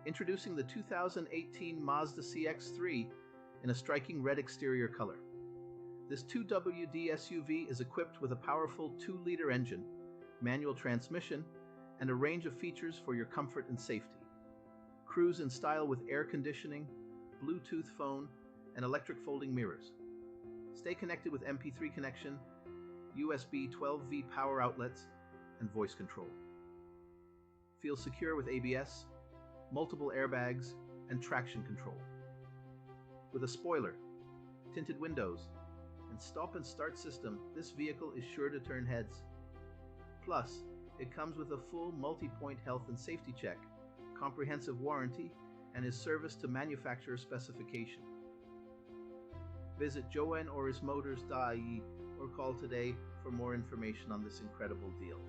Introducing the 2018 Mazda Cx-3 in a striking red exterior color. This 2WD SUV is equipped with a powerful 2-liter engine, manual transmission, and a range of features for your comfort and safety. Cruise in style with air conditioning, Bluetooth phone, and electric folding mirrors. Stay connected with MP3 Connection, USB12V Power Outlets, and voice control. Feel secure with ABS, multiple airbags, and traction control. With a spoiler, tinted windows, and stop and start system, this vehicle is sure to turn heads. Plus, it comes with a full multi-point health and safety check, comprehensive warranty, and is serviced to manufacturer specification. Visit joenorrismotors.ie or call today for more information on this incredible deal.